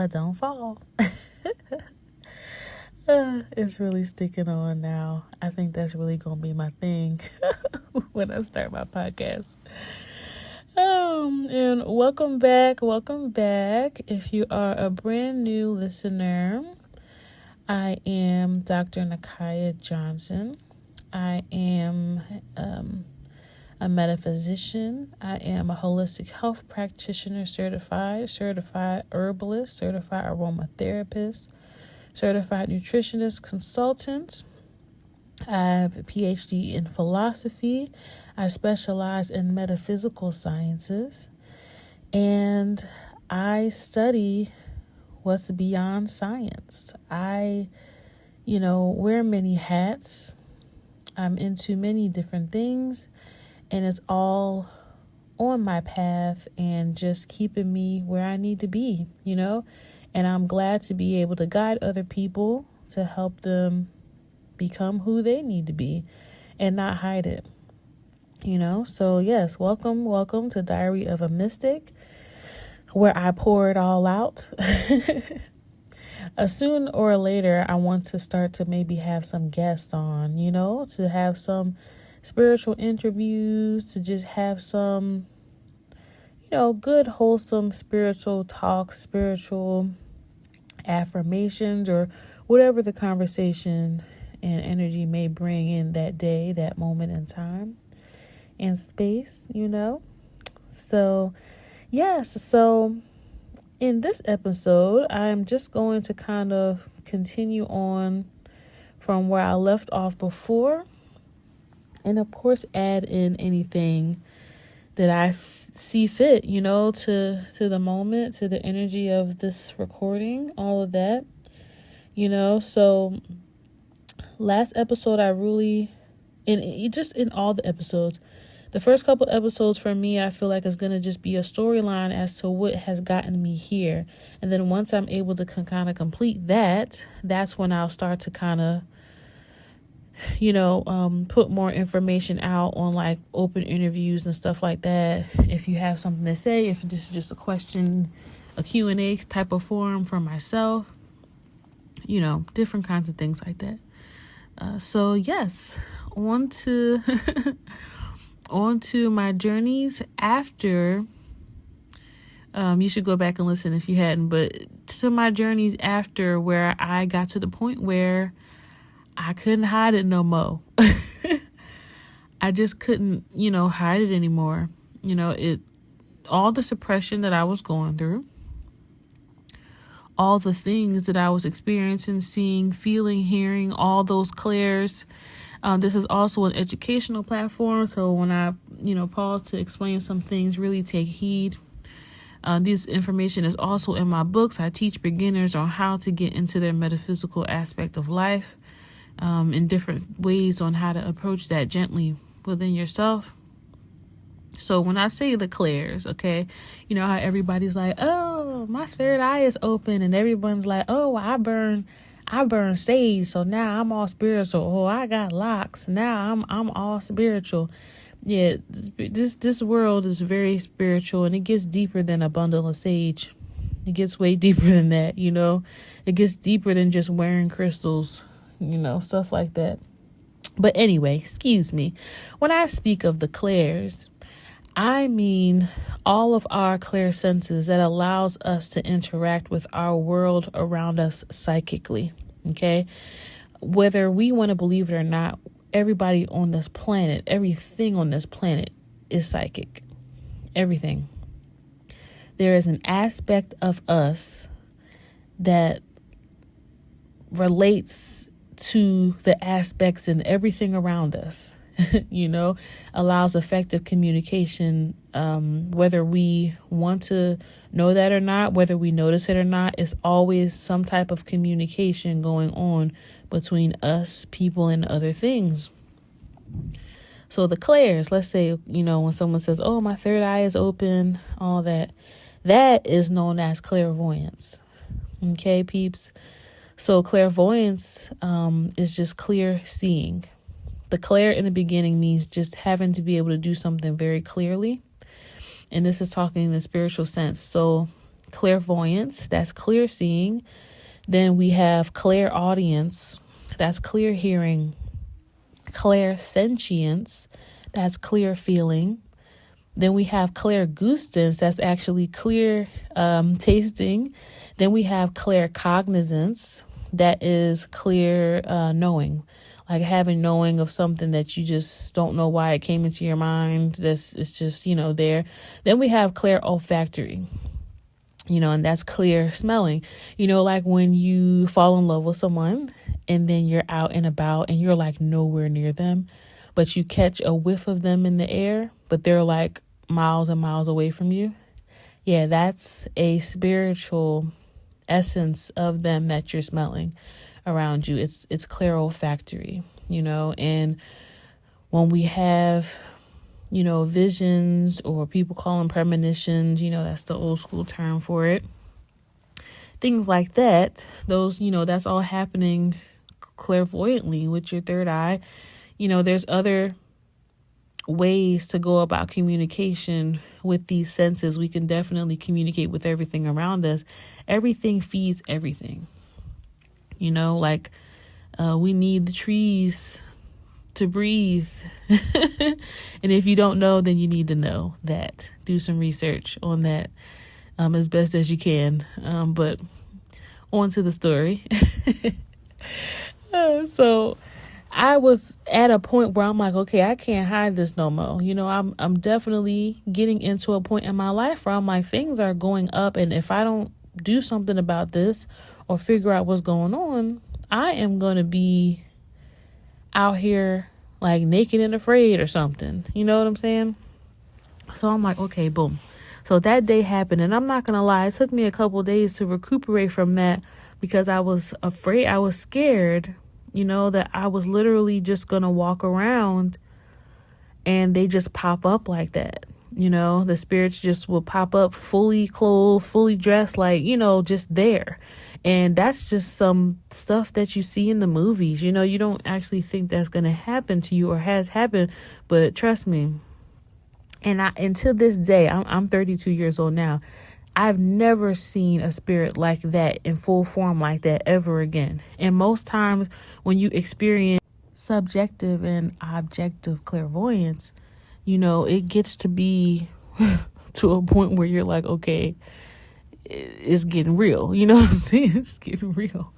but don't fall. It's really sticking on now. I think that's really going to be my thing when I start my podcast. And welcome back. If you are a brand new listener, I am Dr. Nakaya Johnson. I am a metaphysician. I am a holistic health practitioner certified herbalist, certified aromatherapist, certified nutritionist consultant. I have a PhD in philosophy. I specialize in metaphysical sciences. And I study what's beyond science. I, wear many hats. I'm into many different things. And it's all on my path and just keeping me where I need to be, And I'm glad to be able to guide other people to help them become who they need to be and not hide it, So yes, welcome to Diary of a Mystic, where I pour it all out. Sooner or later, I want to start to maybe have some guests on, to have some spiritual interviews, to just have some, good, wholesome spiritual talks, spiritual affirmations, or whatever the conversation and energy may bring in that day, that moment in time and space, So, yes. So in this episode, I'm just going to kind of continue on from where I left off before. And of course, add in anything that I see fit, to the moment, to the energy of this recording, all of that, So last episode, just in all the episodes, the first couple episodes for me, I feel like it's going to just be a storyline as to what has gotten me here. And then once I'm able to kind of complete that, that's when I'll start to kind of put more information out on like open interviews and stuff like that. If you have something to say, if this is just a question, a Q&A type of forum for myself, different kinds of things like that. So yes, on to my journeys after. You should go back and listen if you hadn't, but to my journeys after, where I got to the point where I couldn't hide it no more. I just couldn't, hide it anymore. All the suppression that I was going through, all the things that I was experiencing, seeing, feeling, hearing, all those clairs. This is also an educational platform. So when I, pause to explain some things, really take heed. This information is also in my books. I teach beginners on how to get into their metaphysical aspect of life. In different ways on how to approach that gently within yourself. So when I say the clairs, okay, how everybody's like, oh, my third eye is open, and everyone's like, oh, I burn sage, so now I'm all spiritual. Oh, I got locks, now I'm all spiritual. Yeah, this world is very spiritual, and it gets deeper than a bundle of sage. It gets way deeper than that, It gets deeper than just wearing crystals. Stuff like that. But anyway, excuse me. When I speak of the clairs, I mean all of our clairsenses that allows us to interact with our world around us psychically. Okay. Whether we want to believe it or not, everybody on this planet, everything on this planet is psychic. Everything. There is an aspect of us that relates to the aspects in everything around us, allows effective communication, whether we want to know that or not, whether we notice it or not. It's always some type of communication going on between us, people, and other things. So the clairs, let's say, when someone says, oh, my third eye is open, all that is known as clairvoyance. Okay, peeps. So clairvoyance is just clear seeing. The clair in the beginning means just having to be able to do something very clearly. And this is talking in the spiritual sense. So clairvoyance, that's clear seeing. Then we have clairaudience, that's clear hearing. Clairsentience, that's clear feeling. Then we have clairgustance, that's actually clear tasting. Then we have claircognizance, that is clear knowing, like having knowing of something that you just don't know why it came into your mind. It's just, there. Then we have clairolfactory, and that's clear smelling, like when you fall in love with someone and then you're out and about and you're like nowhere near them, but you catch a whiff of them in the air, but they're like miles and miles away from you. Yeah, that's a spiritual essence of them that you're smelling around you. It's clairolfactory, and when we have, visions, or people call them premonitions, that's the old school term for it. Things like that, those, that's all happening clairvoyantly with your third eye. There's other ways to go about communication with these senses. We can definitely communicate with everything around us. Everything feeds everything. We need the trees to breathe. And if you don't know, then you need to know that. Do some research on that as best as you can. But on to the story. So I was at a point where I'm like, okay, I can't hide this no more. I'm definitely getting into a point in my life where I'm like, things are going up. And if I don't do something about this or figure out what's going on, I am going to be out here like naked and afraid or something. You know what I'm saying? So I'm like, okay, boom. So that day happened, and I'm not going to lie, it took me a couple of days to recuperate from that because I was afraid, I was scared, that I was literally just going to walk around and they just pop up like that. The spirits just will pop up fully clothed, fully dressed, like, just there. And that's just some stuff that you see in the movies. You don't actually think that's going to happen to you or has happened. But trust me. And to this day, I'm 32 years old now. I've never seen a spirit like that in full form like that ever again. And most times when you experience subjective and objective clairvoyance, it gets to be to a point where you're like, okay, it's getting real. You know what I'm saying? It's getting real.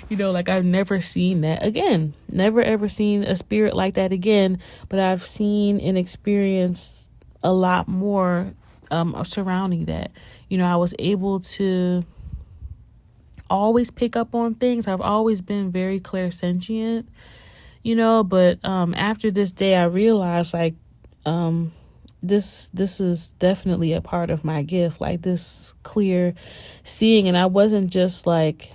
Like I've never seen that again. Never ever seen a spirit like that again. But I've seen and experienced a lot more surrounding that. I was able to always pick up on things. I've always been very clairsentient, but after this day, I realized like this is definitely a part of my gift, like this clear seeing. And I wasn't just like,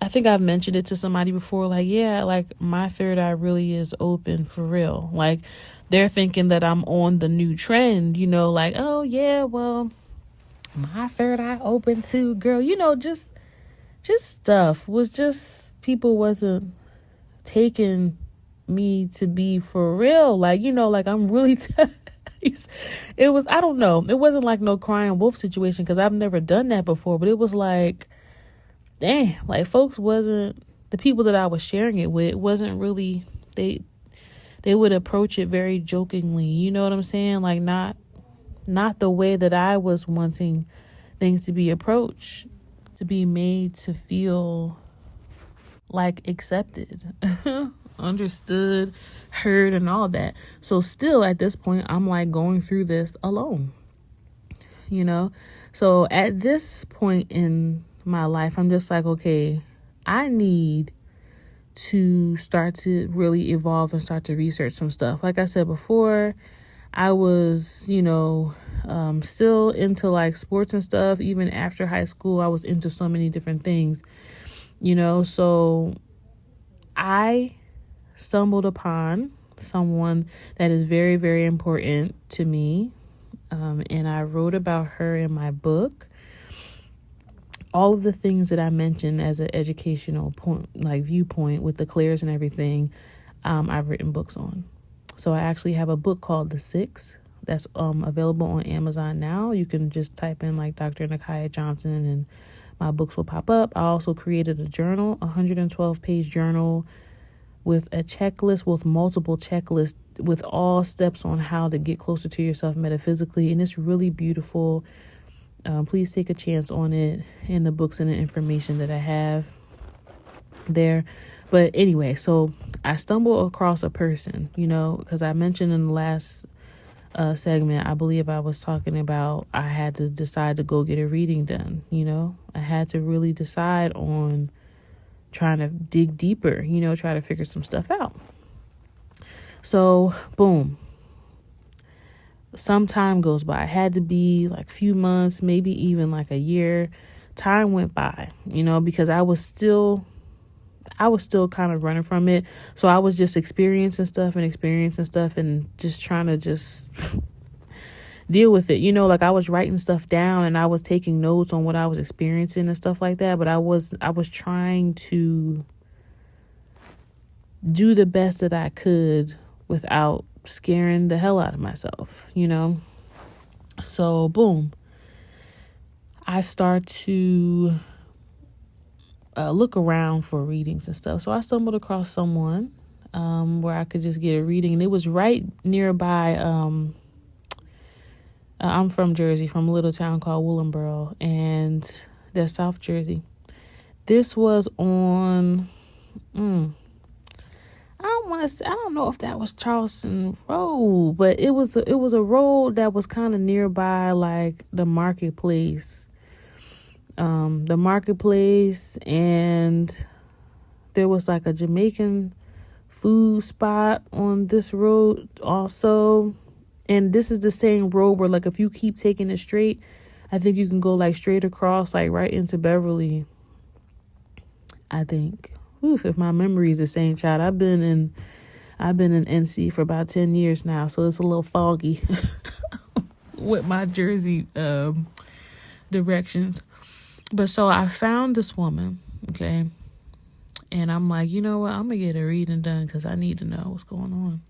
I think I've mentioned it to somebody before, like, yeah, like my third eye really is open for real. Like they're thinking that I'm on the new trend, like, oh yeah, well, my third eye open too, girl, just stuff was just, people wasn't taking me to be for real. Like, like I'm really, it was, I don't know. It wasn't like no crying wolf situation, because I've never done that before, but it was like, dang, like folks wasn't, the people that I was sharing it with wasn't really, they would approach it very jokingly. You know what I'm saying? Like not the way that I was wanting things to be approached, to be made to feel like accepted, understood, heard, and all that. So still at this point, I'm like going through this alone, So at this point in my life, I'm just like, okay, I need to start to really evolve and start to research some stuff. Like I said before, I was, still into like sports and stuff. Even after high school, I was into so many different things, so I stumbled upon someone that is very, very important to me. And I wrote about her in my book. All of the things that I mentioned as an educational point, like viewpoint with the clairs and everything, I've written books on. So I actually have a book called The Six, that's available on Amazon now. You can just type in like Dr. Nakia Johnson and my books will pop up. I also created a journal, 112-page journal with a checklist, with multiple checklists, with all steps on how to get closer to yourself metaphysically. And it's really beautiful. Please take a chance on it in the books and the information that I have there. But anyway, so I stumbled across a person, because I mentioned in the last segment, I believe I was talking about I had to decide to go get a reading done. I had to really decide on trying to dig deeper, try to figure some stuff out. So boom, some time goes by. It had to be like a few months, maybe even like a year. Time went by, because I was still kind of running from it. So I was just experiencing stuff and just trying to just deal with it. Like I was writing stuff down and I was taking notes on what I was experiencing and stuff like that. But I was trying to do the best that I could without scaring the hell out of myself, So boom, I start to look around for readings and stuff. So I stumbled across someone where I could just get a reading, and it was right nearby. I'm from Jersey, from a little town called Willingboro, and that's South Jersey. This was on, I don't know if that was Charleston Road, but it was a road that was kind of nearby, like the marketplace. And there was like a Jamaican food spot on this road also. And this is the same road where, like, if you keep taking it straight, I think you can go like straight across, like right into Beverly. I think. If my memory is the same, child. I've been in NC for about 10 years now, so it's a little foggy with my Jersey directions. But so I found this woman, okay, and I'm like, you know what? I'm gonna get a reading done because I need to know what's going on.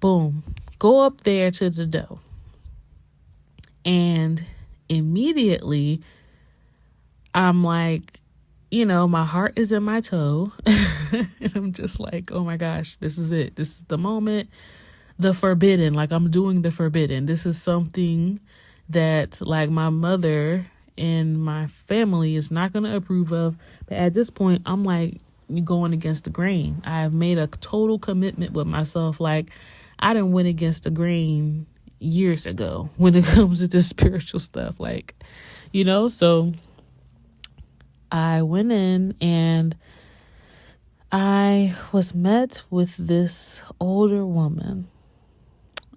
Boom, go up there to the door, and immediately I'm like, my heart is in my toe. And I'm just like, oh my gosh, this is it. This is the moment. The forbidden, like I'm doing the forbidden. This is something that like my mother and my family is not going to approve of. But at this point, I'm like, you going against the grain. I have made a total commitment with myself. Like I done went against the grain years ago when it comes to this spiritual stuff. Like, so I went in and I was met with this older woman,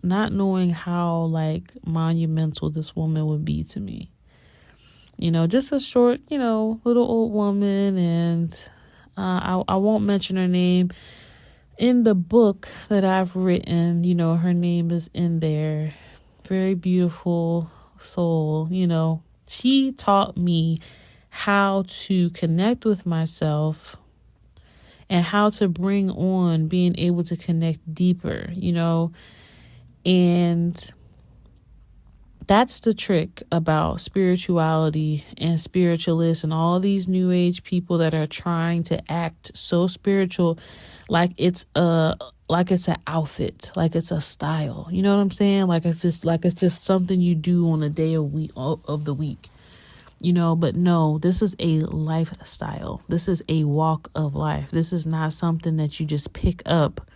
not knowing how like monumental this woman would be to me. Just a short, little old woman. And I won't mention her name. In the book that I've written, her name is in there. Very beautiful soul. She taught me how to connect with myself and how to bring on being able to connect deeper, and that's the trick about spirituality and spiritualists and all these new age people that are trying to act so spiritual, like it's an outfit, like it's a style. You know what I'm saying? Like if it's just something you do on a day of the week. But no, this is a lifestyle. This is a walk of life. This is not something that you just pick up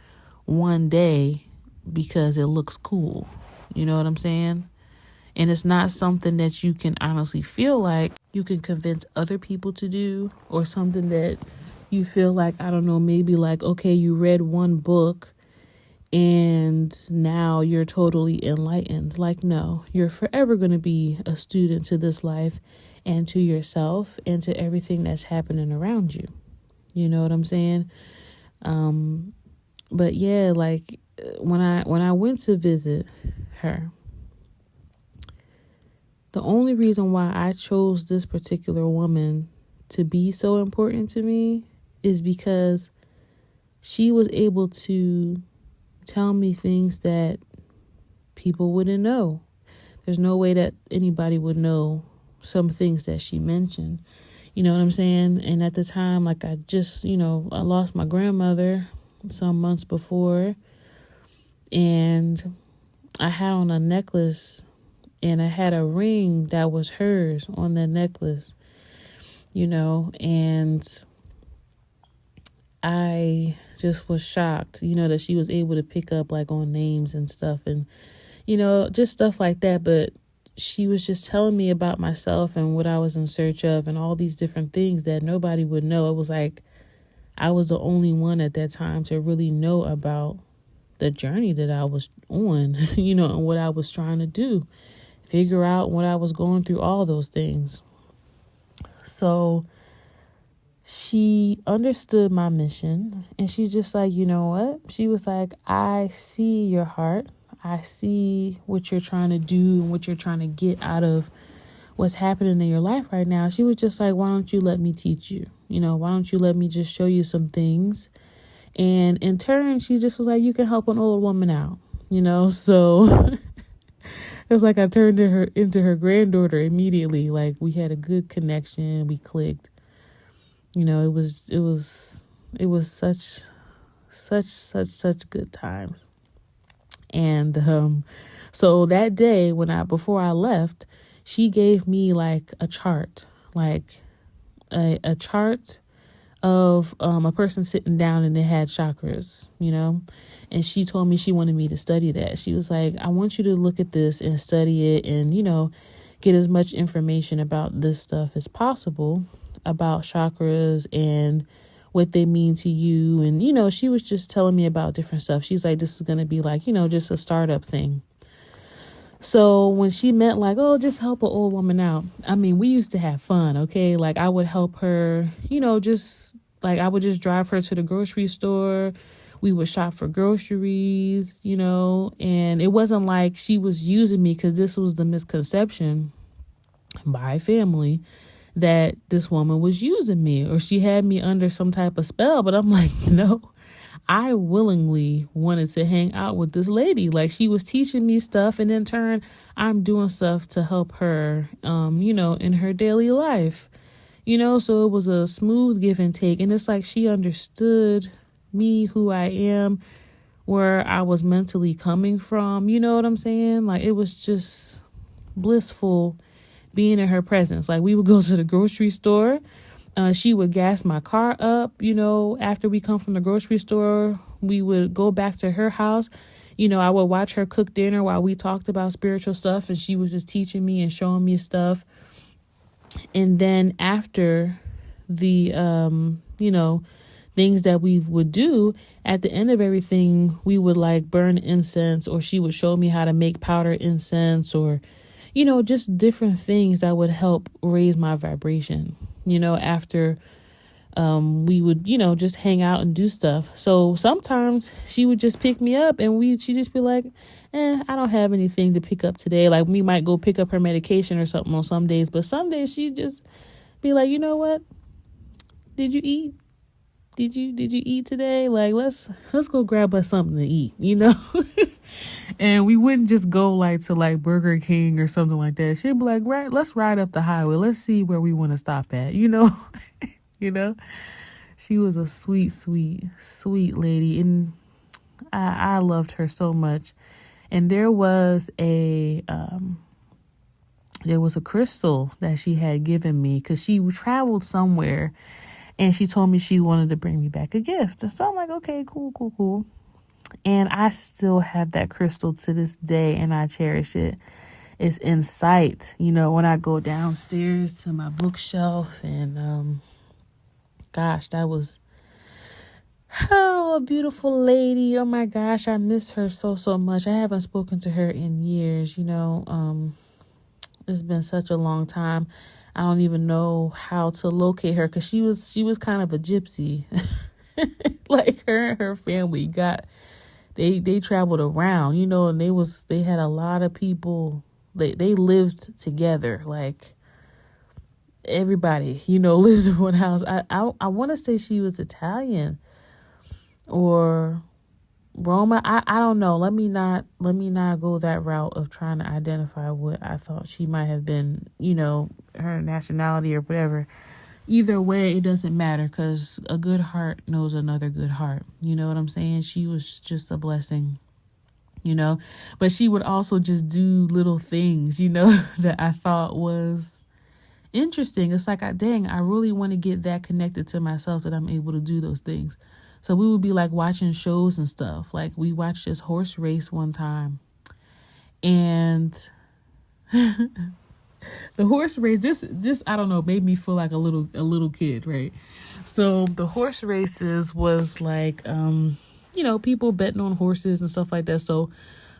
one day because it looks cool. You know what I'm saying? And it's not something that you can honestly feel like you can convince other people to do, or something that you feel like, I don't know, maybe like, okay, you read one book and now you're totally enlightened. Like, no, you're forever going to be a student to this life and to yourself and to everything that's happening around you. You know what I'm saying? But yeah, like when I went to visit her, the only reason why I chose this particular woman to be so important to me is because she was able to tell me things that people wouldn't know. There's no way that anybody would know some things that she mentioned. You know what I'm saying? And at the time, like I just, I lost my grandmother some months before, and I had on a necklace, and I had a ring that was hers on the necklace, and I just was shocked, that she was able to pick up like on names and stuff, and, just stuff like that. But she was just telling me about myself and what I was in search of and all these different things that nobody would know. It was like I was the only one at that time to really know about the journey that I was on, and what I was trying to do, figure out what I was going through, all those things. So she understood my mission, and she's just like, you know what? She was like, I see your heart. I see what you're trying to do and what you're trying to get out of what's happening in your life right now. She was just like, why don't you let me teach you? Why don't you let me just show you some things? And in turn, she just was like, you can help an old woman out, so it's like I turned into her granddaughter immediately. Like we had a good connection. We clicked. It was such good times. And so that day before I left, she gave me like a chart, like a chart of a person sitting down, and it had chakras, and she told me she wanted me to study that. She was like, I want you to look at this and study it and, get as much information about this stuff as possible, about chakras and what they mean to you. And, she was just telling me about different stuff. She's like, this is going to be like, just a startup thing. So when she meant like, oh, just help an old woman out, I mean, we used to have fun. Okay. Like I would help her, just like I would just drive her to the grocery store. We would shop for groceries, and it wasn't like she was using me, because this was the misconception by family that this woman was using me or she had me under some type of spell. But I'm like, no, I willingly wanted to hang out with this lady. Like she was teaching me stuff, and in turn, I'm doing stuff to help her, in her daily life, so it was a smooth give and take. And it's like she understood me, who I am, where I was mentally coming from. You know what I'm saying? Like it was just blissful being in her presence. Like we would go to the grocery store. She would gas my car up, after we come from the grocery store. We would go back to her house. I would watch her cook dinner while we talked about spiritual stuff, and she was just teaching me and showing me stuff. And then after the, things that we would do, at the end of everything, we would like burn incense, or she would show me how to make powder incense, or, just different things that would help raise my vibration, after we would, just hang out and do stuff. So sometimes she would just pick me up, and she'd just be like, I don't have anything to pick up today. Like we might go pick up her medication or something on some days, but some days she'd just be like, you know what? Did you eat? Did you eat today? Like, let's go grab us something to eat, And we wouldn't just go like to like Burger King or something like that. She'd be like, right, let's ride up the highway. Let's see where we want to stop at, She was a sweet, sweet, sweet lady. And I loved her so much. And there was a crystal that she had given me, because she traveled somewhere. And she told me she wanted to bring me back a gift. So I'm like, okay, cool. And I still have that crystal to this day, and I cherish it. It's in sight, when I go downstairs to my bookshelf. And gosh, that was a beautiful lady. Oh my gosh, I miss her so much. I haven't spoken to her in years. It's been such a long time. I don't even know how to locate her, because she was kind of a gypsy. Like her and her family they traveled around, and they had a lot of people. They lived together. Like everybody, lived in one house. I want to say she was Italian or Roma, I don't know. Let me not go that route of trying to identify what I thought she might have been, her nationality or whatever. Either way, it doesn't matter, because a good heart knows another good heart. You know what I'm saying? She was just a blessing, but she would also just do little things, that I thought was interesting. It's like, I really want to get that connected to myself that I'm able to do those things. So we would be like watching shows and stuff. Like we watched this horse race one time, and the horse race, this I don't know, made me feel like a little kid, right? So the horse races was like, people betting on horses and stuff like that. So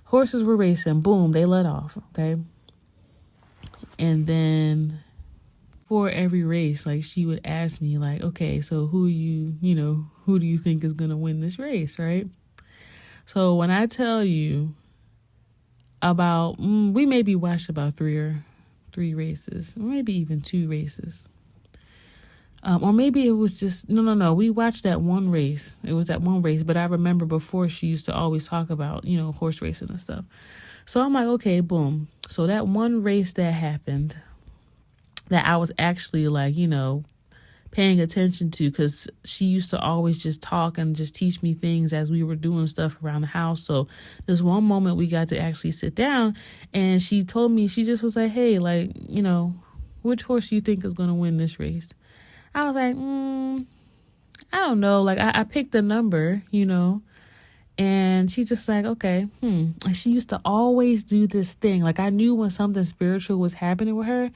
horses were racing, boom, they let off, okay? And then for every race, like she would ask me like, okay, so who do you think is going to win this race, right? So when I tell you about, we maybe watched about three races, or maybe even 2 races. Or maybe it was just, no. We watched that one race. It was that one race, but I remember before she used to always talk about, horse racing and stuff. So I'm like, okay, boom. So that one race that happened, that I was actually like, paying attention to, because she used to always just talk and just teach me things as we were doing stuff around the house. So there's one moment we got to actually sit down, and she told me, she just was like, hey, like, which horse do you think is going to win this race? I was like, I don't know. Like I picked a number, and she just like, okay, And she used to always do this thing. Like I knew when something spiritual was happening with her,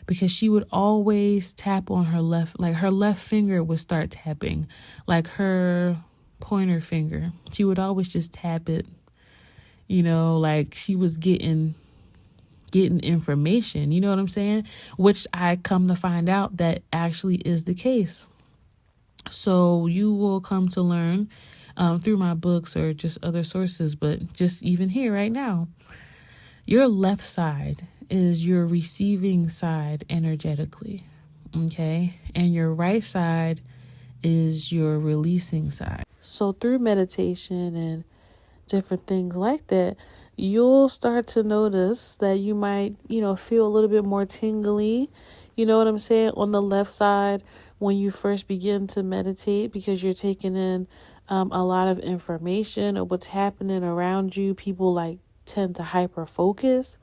because she would always tap on her left, like her left finger would start tapping, like her pointer finger. She would always just tap it, like she was getting information, you know what I'm saying? Which I come to find out that actually is the case. So you will come to learn through my books or just other sources, but just even here right now, your left side is your receiving side energetically, okay? And your right side is your releasing side. So through meditation and different things like that, you'll start to notice that you might, feel a little bit more tingly, you know what I'm saying, on the left side when you first begin to meditate, because you're taking in a lot of information of what's happening around you. People tend to hyper focus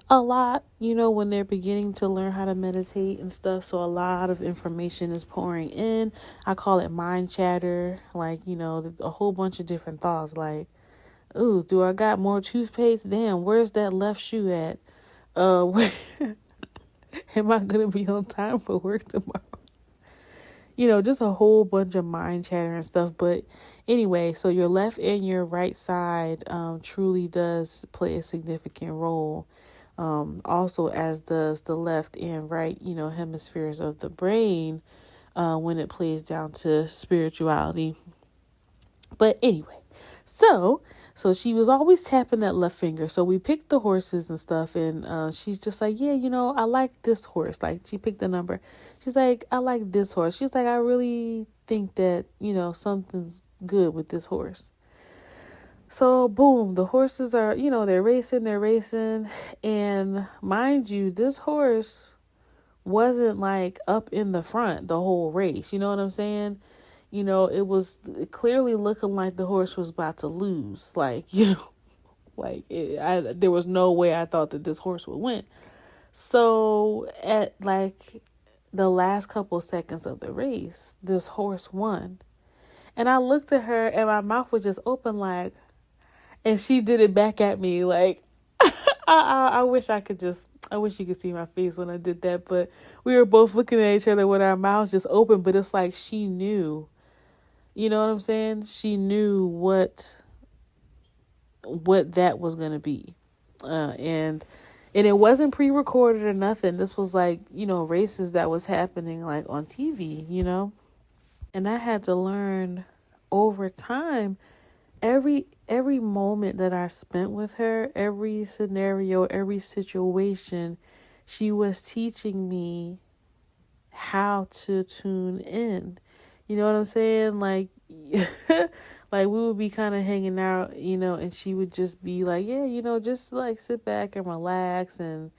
a lot, when they're beginning to learn how to meditate and stuff. So a lot of information is pouring in. I call it mind chatter, a whole bunch of different thoughts like, ooh, do I got more toothpaste? Damn, where's that left shoe at? Where am I going to be on time for work tomorrow? Just a whole bunch of mind chatter and stuff. But anyway, so your left and your right side truly does play a significant role. Also, as does the left and right, hemispheres of the brain when it plays down to spirituality. But anyway, so she was always tapping that left finger. So we picked the horses and stuff, and she's just like, yeah, I like this horse. Like she picked the number. She's like, I like this horse. She's like, I really think that, something's good with this horse. So boom, the horses are, they're racing. And mind you, this horse wasn't like up in the front the whole race. You know what I'm saying? It was clearly looking like the horse was about to lose. There was no way I thought that this horse would win. So at the last couple seconds of the race, this horse won. And I looked at her and my mouth was just open and she did it back at me. I wish you could see my face when I did that, but we were both looking at each other with our mouths just open, but it's like she knew. You know what I'm saying? She knew what that was going to be. And it wasn't pre-recorded or nothing. This was races that was happening on TV, And I had to learn over time, every moment that I spent with her, every scenario, every situation, she was teaching me how to tune in. You know what I'm saying? Like, we would be kind of hanging out, and she would just be like, yeah, just like sit back and relax. And,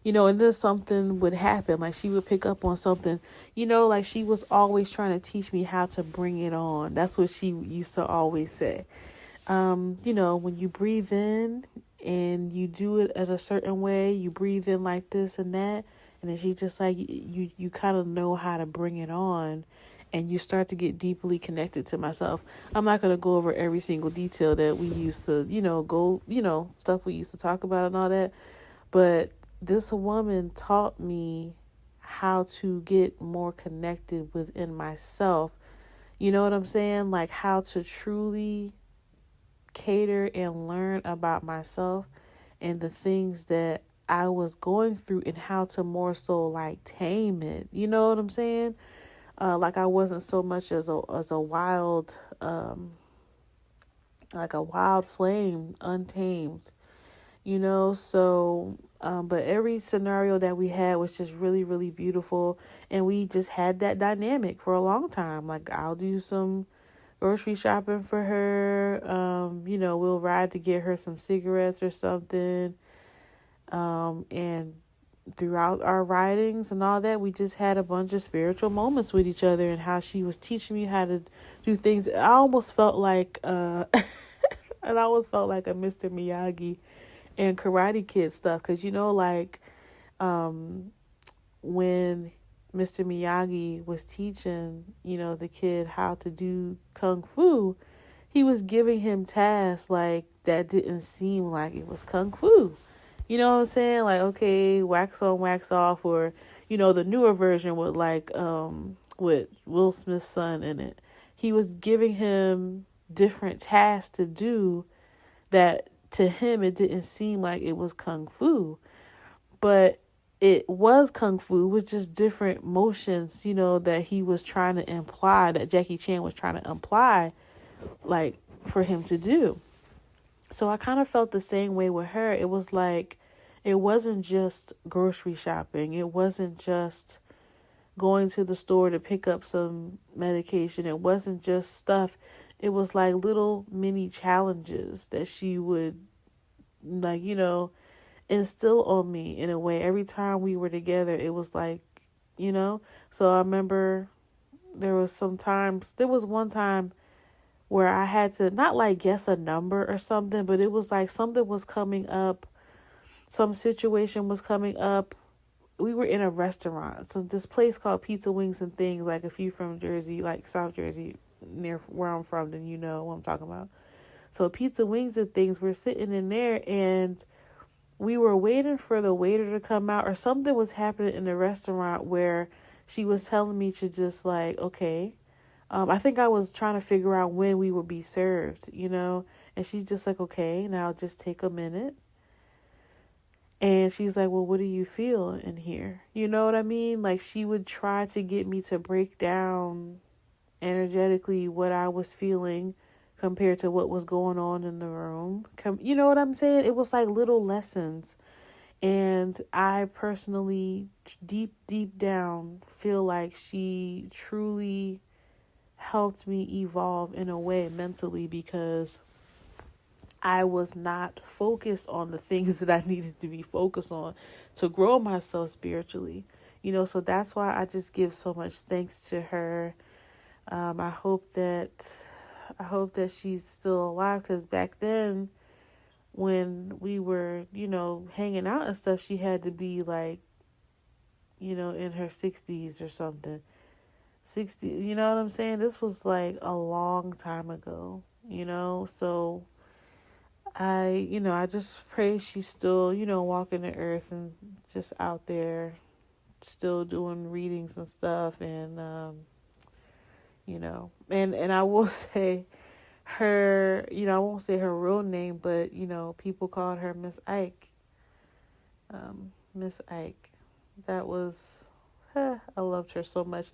and then something would happen. Like, she would pick up on something, like she was always trying to teach me how to bring it on. That's what she used to always say. When you breathe in and you do it at a certain way, you breathe in like this and that. And then she's just like, you kind of know how to bring it on, and you start to get deeply connected to myself. I'm not going to go over every single detail that we used to, stuff we used to talk about and all that. But this woman taught me how to get more connected within myself. You know what I'm saying? Like, how to truly cater and learn about myself and the things that I was going through, and how to more so like tame it. You know what I'm saying? Like, I wasn't so much as a wild, like a wild flame, untamed, so, but every scenario that we had was just really, really beautiful. And we just had that dynamic for a long time. Like, I'll do some grocery shopping for her. We'll ride to get her some cigarettes or something. And throughout our ridings and all that, we just had a bunch of spiritual moments with each other, and how she was teaching me how to do things. I almost felt like, and I always felt like a Mr. Miyagi and Karate Kid stuff. Cause when Mr. Miyagi was teaching, the kid how to do Kung Fu, he was giving him tasks like that didn't seem like it was Kung Fu. You know what I'm saying? Like, okay, wax on, wax off, or, the newer version with with Will Smith's son in it. He was giving him different tasks to do that to him, it didn't seem like it was Kung Fu, but it was Kung Fu with just different motions, that he was trying to imply, that Jackie Chan was trying to imply, like, for him to do. So I kind of felt the same way with her. It was like, it wasn't just grocery shopping. It wasn't just going to the store to pick up some medication. It wasn't just stuff. It was like little mini challenges that she would, like, instill on me in a way. Every time we were together, it was like, So I remember there was one time where I had to not like guess a number or something, but it was like something was coming up. Some situation was coming up. We were in a restaurant. So this place called Pizza Wings and Things, like if you from Jersey, like South Jersey, near where I'm from, then you know what I'm talking about. So Pizza Wings and Things, we're sitting in there, and we were waiting for the waiter to come out, or something was happening in the restaurant where she was telling me to just like, okay, I think I was trying to figure out when we would be served, and she's just like, okay, now just take a minute. And she's like, well, what do you feel in here? You know what I mean? Like, she would try to get me to break down energetically what I was feeling compared to what was going on in the room. You know what I'm saying? It was like little lessons. And I personally, deep down, feel like she truly helped me evolve in a way mentally, because I was not focused on the things that I needed to be focused on to grow myself spiritually. So that's why I just give so much thanks to her. I hope that she's still alive, because back then when we were, hanging out and stuff, she had to be like, in her 60s or something. 60, you know what I'm saying? This was like a long time ago, so I just pray she's still, walking the earth and just out there still doing readings and stuff. And, and I will say her, I won't say her real name, but, people called her Miss Ike. Miss Ike. That was, I loved her so much.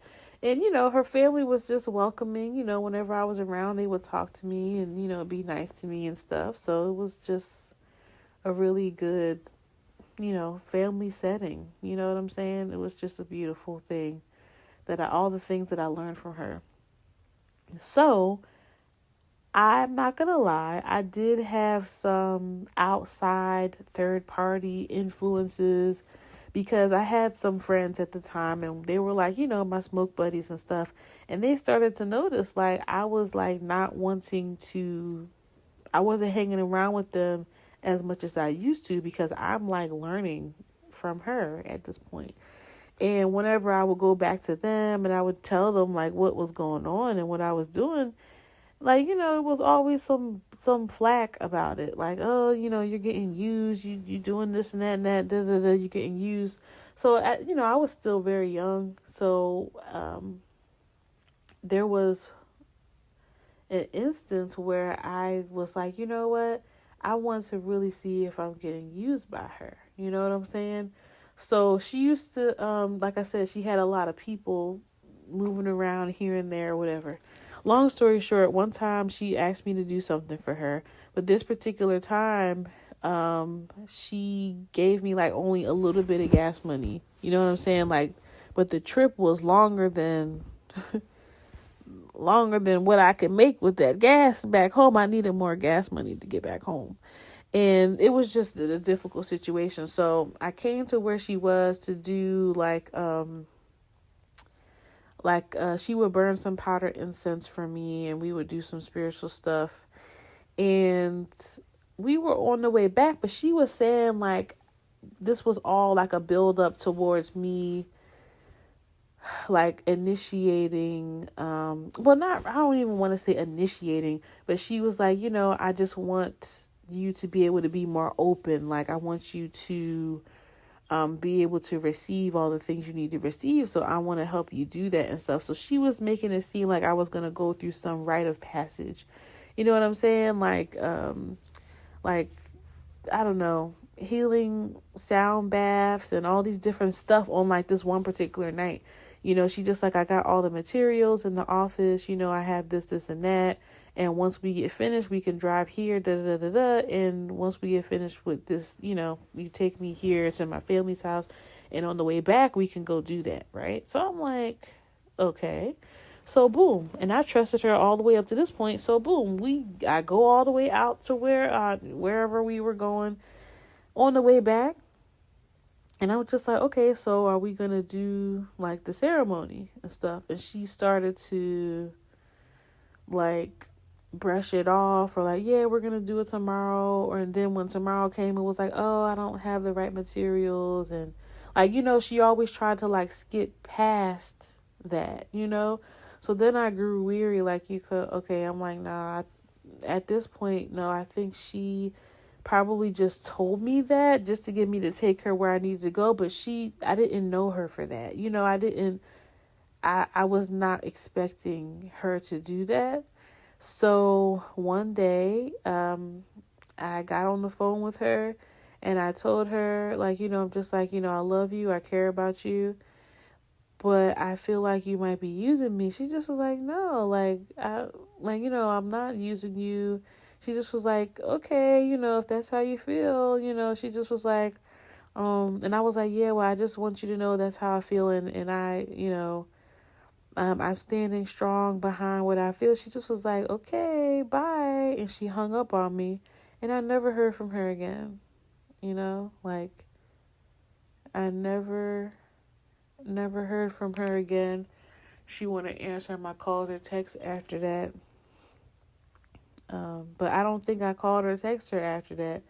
And, her family was just welcoming. Whenever I was around, they would talk to me and, be nice to me and stuff. So it was just a really good, family setting. You know what I'm saying? It was just a beautiful thing, all the things that I learned from her. So I'm not gonna lie, I did have some outside third party influences because I had some friends at the time and they were like, my smoke buddies and stuff. And they started to notice like I was like not wanting to, I wasn't hanging around with them as much as I used to because I'm like learning from her at this point. And whenever I would go back to them and I would tell them like what was going on and what I was doing, like, it was always some flack about it. Like, oh, you're getting used, you doing this and that, da, da, da, you're getting used. So, I was still very young. So, there was an instance where I was like, you know what? I want to really see if I'm getting used by her. You know what I'm saying? So she used to, like I said, she had a lot of people moving around here and there, whatever. Long story short, one time she asked me to do something for her, but this particular time, she gave me like only a little bit of gas money. You know what I'm saying? Like, but the trip was longer than what I could make with that gas back home. I needed more gas money to get back home. And it was just a difficult situation. So I came to where she was to do she would burn some powder incense for me and we would do some spiritual stuff. And we were on the way back, but she was saying like this was all like a build up towards me like initiating, I don't even want to say initiating, but she was like, I just want you to be able to be more open. Like I want you to be able to receive all the things you need to receive. So I want to help you do that and stuff. So she was making it seem like I was going to go through some rite of passage. You know what I'm saying? Like, I don't know, healing sound baths and all these different stuff on like this one particular night. She just like, I got all the materials in the office, I have this and that. And once we get finished, we can drive here, da da da da. And once we get finished with this, you take me here to my family's house. And on the way back, we can go do that, right? So I'm like, okay. So boom. And I trusted her all the way up to this point. So boom, I go all the way out to wherever we were going. On the way back, and I was just like, okay, so are we going to do like the ceremony and stuff? And she started to like brush it off or like, yeah, we're going to do it tomorrow. And then when tomorrow came, it was like, oh, I don't have the right materials. And like, she always tried to like skip past that, So then I grew weary. Like I'm like, nah, at this point, no, I think she probably just told me that just to get me to take her where I needed to go. But I didn't know her for that. I was not expecting her to do that. So one day, I got on the phone with her and I told her like, I'm just like, I love you. I care about you, but I feel like you might be using me. She just was like, no, I'm not using you. She just was like, okay, if that's how you feel, she just was like, and I was like, yeah, well, I just want you to know that's how I feel. And I, I'm standing strong behind what I feel. She just was like, okay, bye. And she hung up on me and I never heard from her again. Like I never heard from her again. She wouldn't answer my calls or texts after that. But I don't think I called or texted her after that.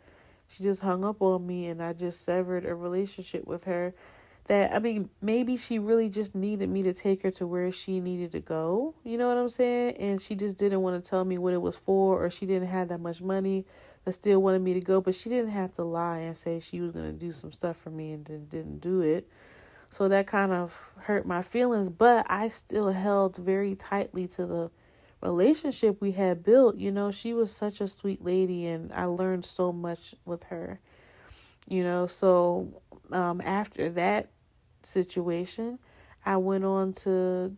She just hung up on me and I just severed a relationship with her that, maybe she really just needed me to take her to where she needed to go. You know what I'm saying? And she just didn't want to tell me what it was for, or she didn't have that much money but still wanted me to go. But she didn't have to lie and say she was going to do some stuff for me and then didn't do it. So that kind of hurt my feelings, but I still held very tightly to the relationship we had built. She was such a sweet lady and I learned so much with her. So after that situation, I went on to,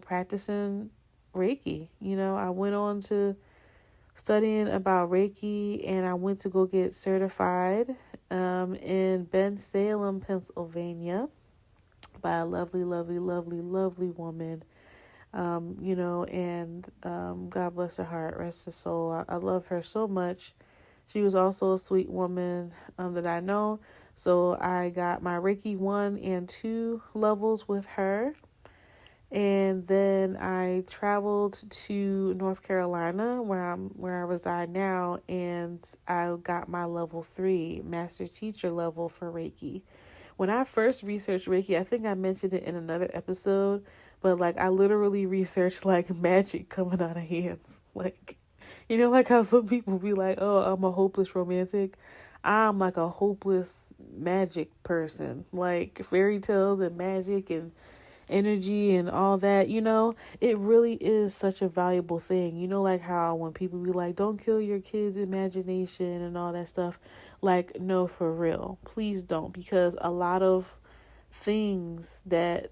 practicing Reiki. I went on to studying about Reiki and I went to go get certified in Bensalem, Pennsylvania by a lovely, lovely, lovely, lovely woman. And God bless her heart, rest her soul. I love her so much. She was also a sweet woman that I know. So I got my Reiki 1 and 2 levels with her. And then I traveled to North Carolina, where I reside now, and I got my level 3 master teacher level for Reiki. When I first researched Reiki, I think I mentioned it in another episode, but like I literally researched like magic coming out of hands. Like, like how some people be like, "Oh, I'm a hopeless romantic." I'm like a hopeless magic person. Like fairy tales and magic and energy and all that, it really is such a valuable thing. Like how when people be like, don't kill your kids' imagination and all that stuff. Like, no, for real, please don't, because a lot of things that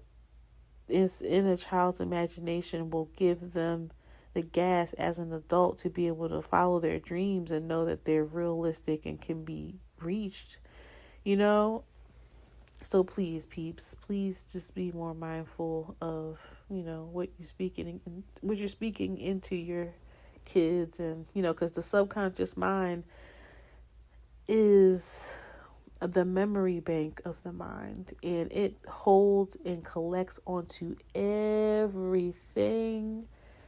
is in a child's imagination will give them the gas as an adult to be able to follow their dreams and know that they're realistic and can be reached, So please, peeps, please just be more mindful of, what you're speaking into your kids, and, because the subconscious mind is the memory bank of the mind, and it holds and collects onto everything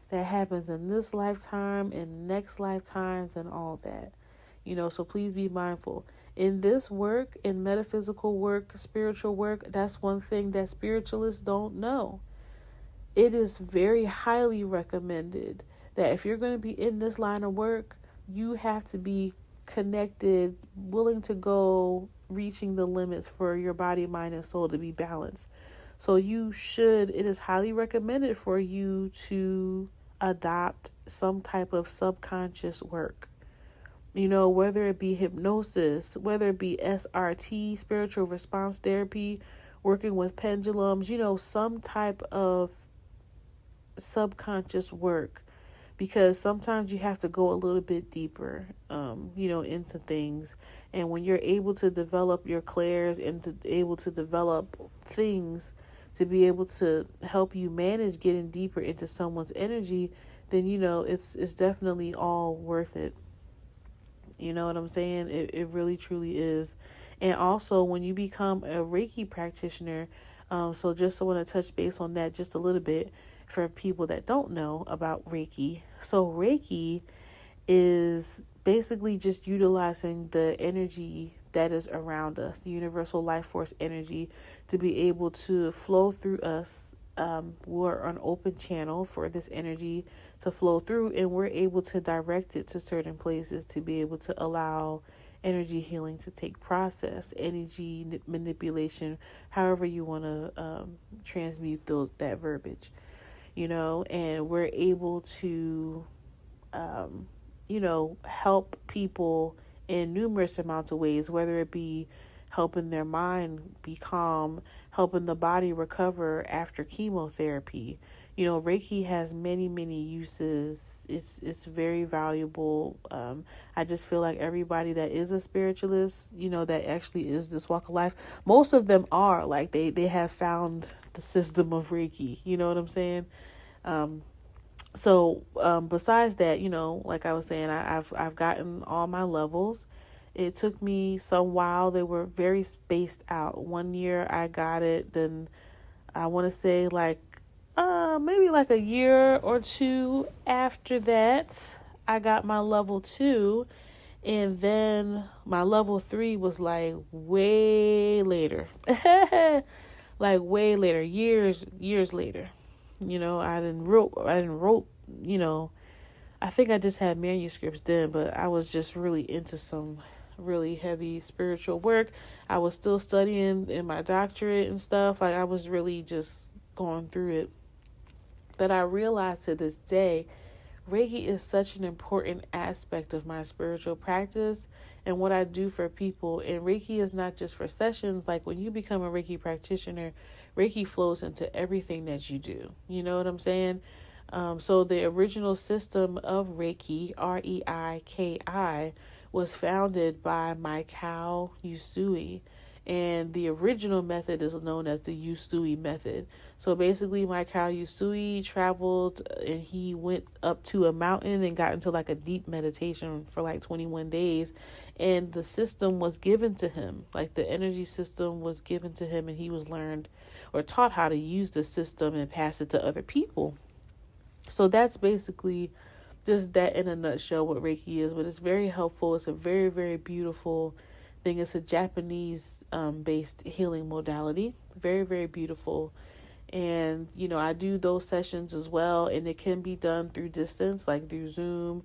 that happens in this lifetime and next lifetimes and all that, so please be mindful. In this work, in metaphysical work, spiritual work, that's one thing that spiritualists don't know. It is very highly recommended that if you're going to be in this line of work, you have to be connected, willing to go, reaching the limits for your body, mind, and soul to be balanced. So it is highly recommended for you to adopt some type of subconscious work. Whether it be hypnosis, whether it be SRT, spiritual response therapy, working with pendulums, some type of subconscious work, because sometimes you have to go a little bit deeper, into things. And when you're able to develop your clairs and able to develop things to be able to help you manage getting deeper into someone's energy, then, it's definitely all worth it. You know what I'm saying? It really, truly is. And also, when you become a Reiki practitioner, so just I want to touch base on that just a little bit for people that don't know about Reiki. So Reiki is basically just utilizing the energy that is around us, the universal life force energy, to be able to flow through us. We're an open channel for this energy to flow through, and we're able to direct it to certain places to be able to allow energy healing to take process, energy manipulation, however you want to transmute that verbiage, and we're able to, help people in numerous amounts of ways, whether it be helping their mind be calm, helping the body recover after chemotherapy. Reiki has many, many uses. It's very valuable. I just feel like everybody that is a spiritualist, that actually is this walk of life, most of them are like they have found the system of Reiki. You know what I'm saying? So besides that, like I was saying, I've gotten all my levels. It took me some while. They were very spaced out. 1 year I got it. Then I want to say maybe like a year or two after that, I got my level 2. And then my level 3 was like way later. Like way later, years later. I didn't wrote, I think I just had manuscripts then, but I was just really into some really heavy spiritual work. I was still studying in my doctorate and stuff. Like I was really just going through it. But I realized to this day, Reiki is such an important aspect of my spiritual practice and what I do for people. And Reiki is not just for sessions. Like when you become a Reiki practitioner, Reiki flows into everything that you do. You know what I'm saying? So the original system of Reiki, Reiki, was founded by Mikao Usui. And the original method is known as the Usui method. So basically, Mikao Usui traveled and he went up to a mountain and got into like a deep meditation for like 21 days. And the system was given to him, like the energy system was given to him, and he was learned or taught how to use the system and pass it to other people. So that's basically just that in a nutshell what Reiki is, but it's very helpful. It's a very, very beautiful thing. It's a Japanese based healing modality. Very, very beautiful. And, I do those sessions as well, and it can be done through distance, like through Zoom,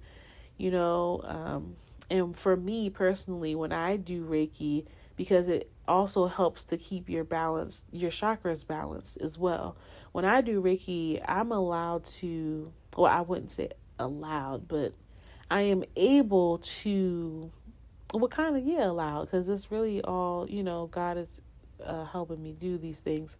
and for me personally, when I do Reiki, because it also helps to keep your chakras balanced as well. When I do Reiki, I'm allowed to, well, I wouldn't say allowed, but I am able to, allowed, because it's really all, God is helping me do these things.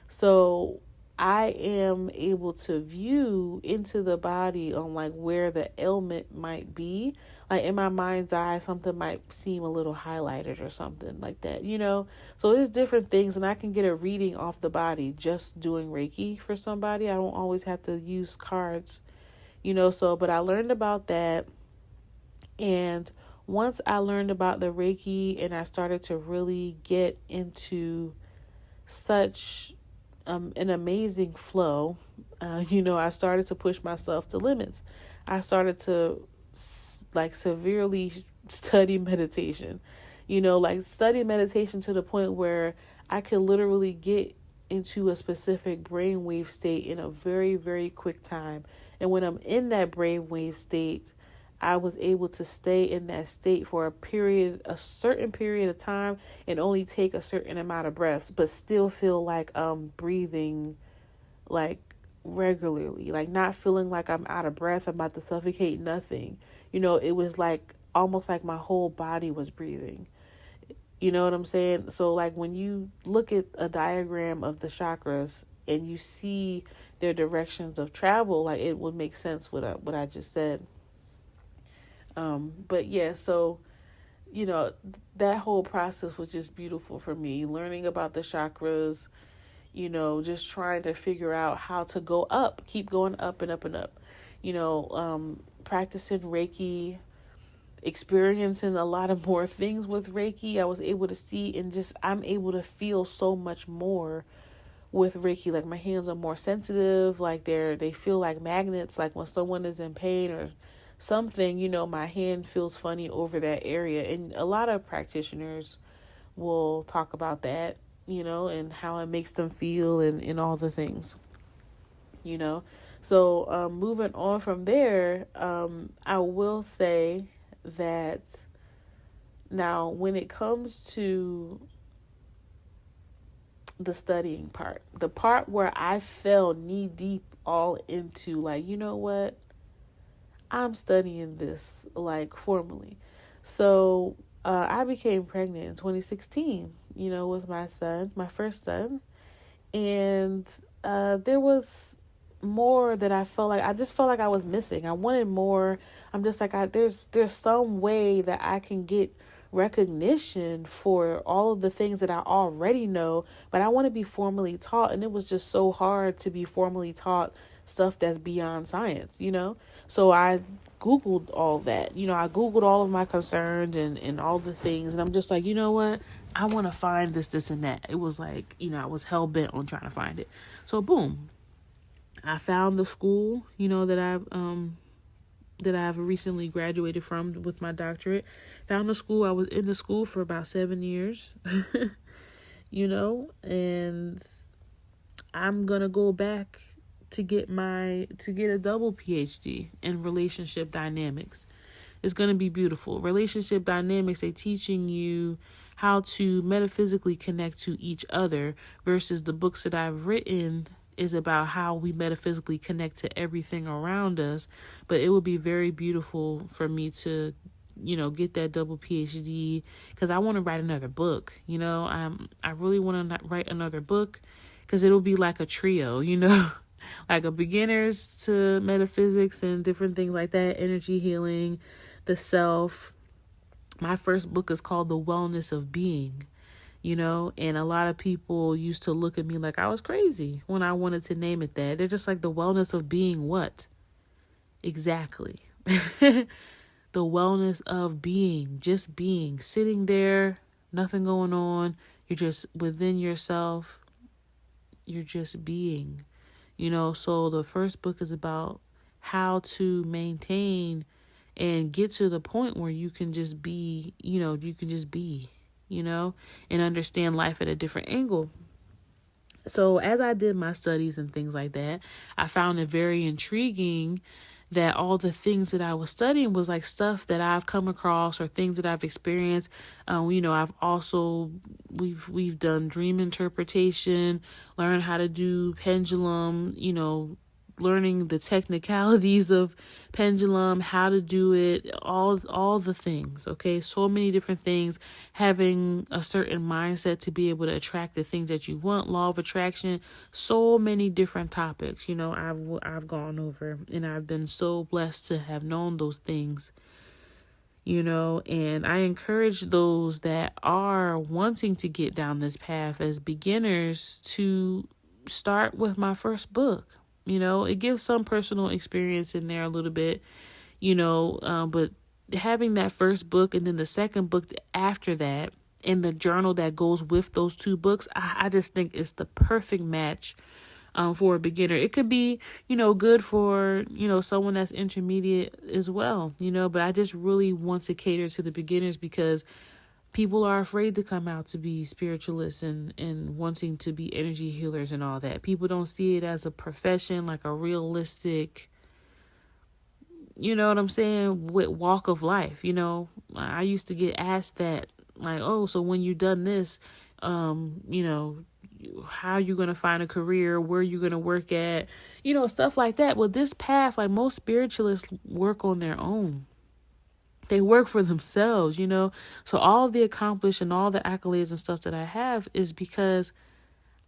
So I am able to view into the body on like where the ailment might be. Like in my mind's eye, something might seem a little highlighted or something like that, So there's different things, and I can get a reading off the body just doing Reiki for somebody. I don't always have to use cards, but I learned about that. And once I learned about the Reiki and I started to really get into such an amazing flow, I started to push myself to limits. I started to severely study meditation, study meditation to the point where I could literally get into a specific brainwave state in a very, very quick time. And when I'm in that brainwave state, I was able to stay in that state for a certain period of time, and only take a certain amount of breaths, but still feel like I'm breathing like regularly, like not feeling like I'm out of breath, I'm about to suffocate, nothing. It was like almost like my whole body was breathing. You know what I'm saying? So like when you look at a diagram of the chakras and you see their directions of travel, like it would make sense what I just said. But yeah, so, that whole process was just beautiful for me, learning about the chakras, just trying to figure out how to go up, keep going up and up and up, practicing Reiki, experiencing a lot of more things with Reiki. I was able to see and I'm able to feel so much more with Reiki. Like my hands are more sensitive, like they feel like magnets, like when someone is in pain or something, my hand feels funny over that area. And a lot of practitioners will talk about that, and how it makes them feel and all the things, So moving on from there, I will say that now when it comes to the studying part, the part where I fell knee deep all into like, what? I'm studying this like formally. So I became pregnant in 2016, with my first son. And there was more that I just felt like I was missing. I wanted more. I'm just like, there's some way that I can get recognition for all of the things that I already know, but I want to be formally taught. And it was just so hard to be formally taught stuff that's beyond science, So I Googled all that, I Googled all of my concerns and all the things. And I'm just like, you know what? I want to find this and that. It was like, I was hell bent on trying to find it. So boom, I found the school, that I've recently graduated from with my doctorate. Found the school. I was in the school for about 7 years, and I'm going to go back to get a double PhD in relationship dynamics. It's going to be beautiful. Relationship dynamics, they're teaching you how to metaphysically connect to each other, versus the books that I've written is about how we metaphysically connect to everything around us. But it would be very beautiful for me to, get that double PhD, because I want to write another book. I really want to write another book, because it'll be like a trio, like a beginners to metaphysics and different things like that, energy healing, the self. My first book is called The Wellness of Being, and a lot of people used to look at me like I was crazy when I wanted to name it that. They're just like, the wellness of being what? Exactly. The wellness of being, just being, sitting there, nothing going on. You're just within yourself. You're just being, so the first book is about how to maintain and get to the point where you can just be, and understand life at a different angle. So as I did my studies and things like that, I found it very intriguing that all the things that I was studying was like stuff that I've come across or things that I've experienced. I've also, we've done dream interpretation, learned how to do pendulum, learning the technicalities of pendulum, how to do it, all the things. Okay. So many different things, having a certain mindset to be able to attract the things that you want, law of attraction, so many different topics, I've gone over, and I've been so blessed to have known those things, and I encourage those that are wanting to get down this path as beginners to start with my first book. It gives some personal experience in there a little bit, but having that first book and then the second book after that and the journal that goes with those two books, I just think it's the perfect match for a beginner. It could be, good for, someone that's intermediate as well, but I just really want to cater to the beginners because people are afraid to come out to be spiritualists and wanting to be energy healers and all that. People don't see it as a profession, like a realistic, what I'm saying, with walk of life. I used to get asked that, like, oh, so when you've done this, how are you going to find a career? Where are you going to work at? Stuff like that. Well, this path, like most spiritualists work on their own. They work for themselves, So all the accomplished and all the accolades and stuff that I have is because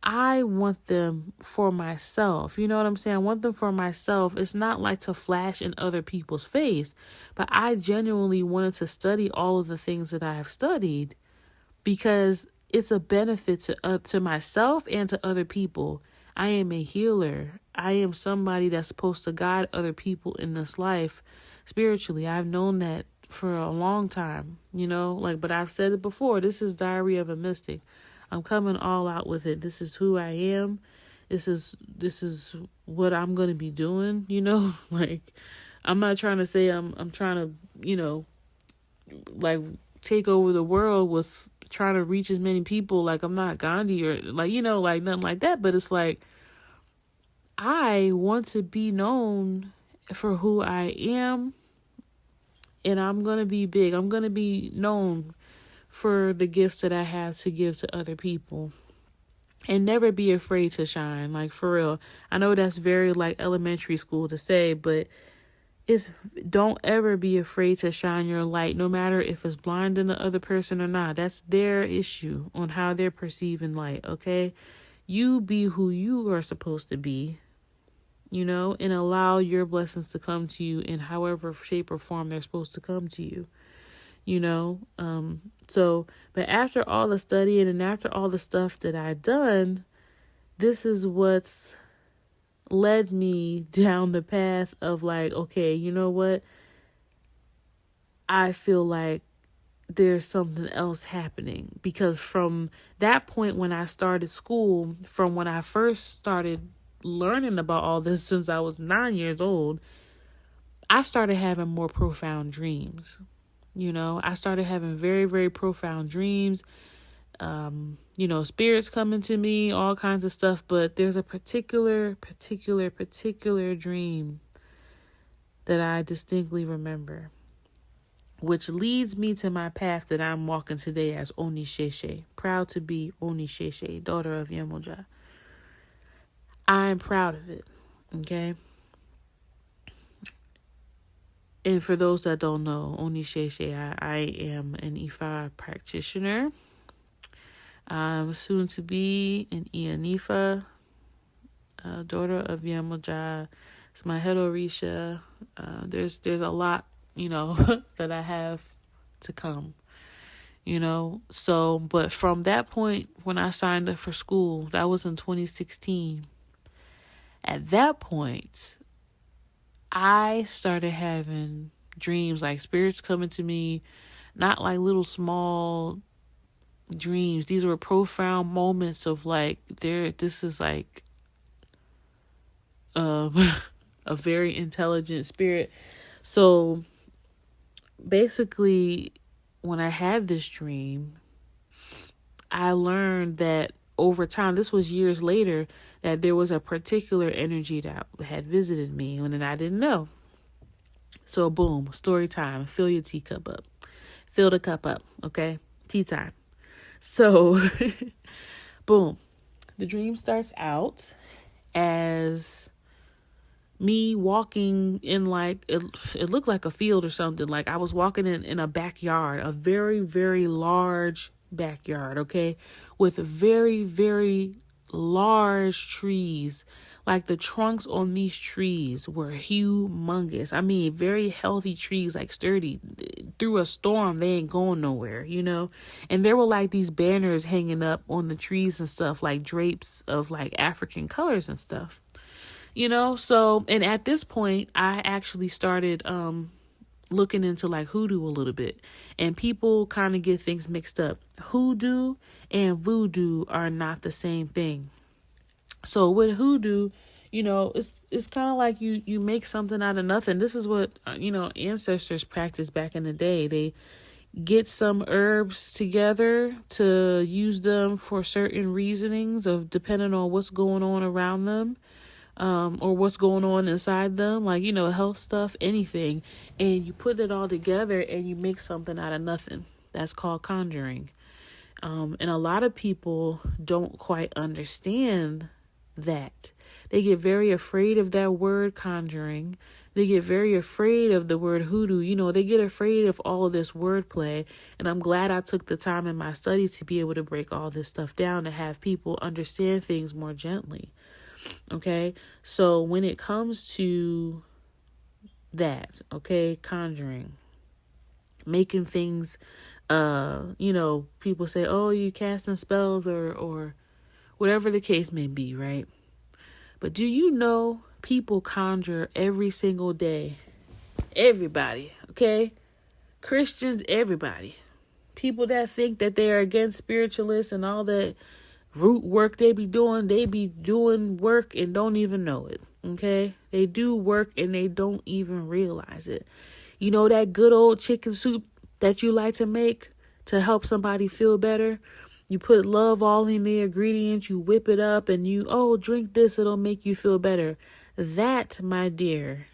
I want them for myself. You know what I'm saying? I want them for myself. It's not like to flash in other people's face, but I genuinely wanted to study all of the things that I have studied because it's a benefit to myself and to other people. I am a healer. I am somebody that's supposed to guide other people in this life spiritually. I've known that for a long time, but I've said it before. This is Diary of a Mystic. I'm coming all out with it. This is who I am. This is what I'm going to be doing, like I'm not trying to say I'm trying to, like take over the world with trying to reach as many people. Like I'm not Gandhi or like, like nothing like that. But it's like, I want to be known for who I am. And I'm going to be big. I'm going to be known for the gifts that I have to give to other people. And never be afraid to shine. Like, for real. I know that's very, like, elementary school to say, but don't ever be afraid to shine your light, no matter if it's blinding the other person or not. That's their issue on how they're perceiving light, okay? You be who you are supposed to be. And allow your blessings to come to you in however shape or form they're supposed to come to you, but after all the studying and after all the stuff that I've done, this is what's led me down the path of like, okay, you know what? I feel like there's something else happening because from that point when I started school, from when I first started learning about all this since I was 9 years old, I started having more profound dreams. I started having very, very profound dreams. Spirits coming to me, all kinds of stuff. But there's a particular dream that I distinctly remember, which leads me to my path that I'm walking today as Onisheshe. Proud to be Onisheshe, daughter of Yemoja. I'm proud of it, okay? And for those that don't know, Onisheshe, I am an Ifa practitioner. I'm soon to be an Ianifa, daughter of Yemoja. It's my head Orisha. There's a lot, that I have to come, So, but from that point, when I signed up for school, that was in 2016. At that point, I started having dreams, like spirits coming to me, not like little small dreams. These were profound moments of like, this is like a very intelligent spirit. So basically, when I had this dream, I learned that over time, this was years later, that there was a particular energy that had visited me and I didn't know. So boom, story time. Fill your teacup up. Fill the cup up, okay? Tea time. So boom, the dream starts out as me walking in like, it looked like a field or something. Like I was walking in a backyard, a very, very large backyard, okay, with very, very large trees. Like the trunks on these trees were humongous. I mean, very healthy trees, like sturdy. Through a storm, they ain't going nowhere, And there were like these banners hanging up on the trees and stuff, like drapes of like African colors and stuff. So, and at this point, I actually started looking into like hoodoo a little bit, and people kind of get things mixed up. Hoodoo and voodoo are not the same thing. So with hoodoo, it's kind of like you make something out of nothing. This is what, ancestors practiced back in the day. They get some herbs together to use them for certain reasonings of depending on what's going on around them. Or what's going on inside them, like, health stuff, anything. And you put it all together and you make something out of nothing. That's called conjuring. And a lot of people don't quite understand that. They get very afraid of that word conjuring. They get very afraid of the word hoodoo. They get afraid of all of this wordplay. And I'm glad I took the time in my studies to be able to break all this stuff down, to have people understand things more gently. Okay, so when it comes to that, okay, conjuring, making things, people say, oh, you casting spells or whatever the case may be, right? But do you know people conjure every single day? Everybody, okay? Christians, everybody. People that think that they are against spiritualists and all that root work they be doing work and don't even know it, okay? They do work and they don't even realize it. That good old chicken soup that you like to make to help somebody feel better? You put love all in the ingredients, you whip it up, and drink this, it'll make you feel better. That, my dear,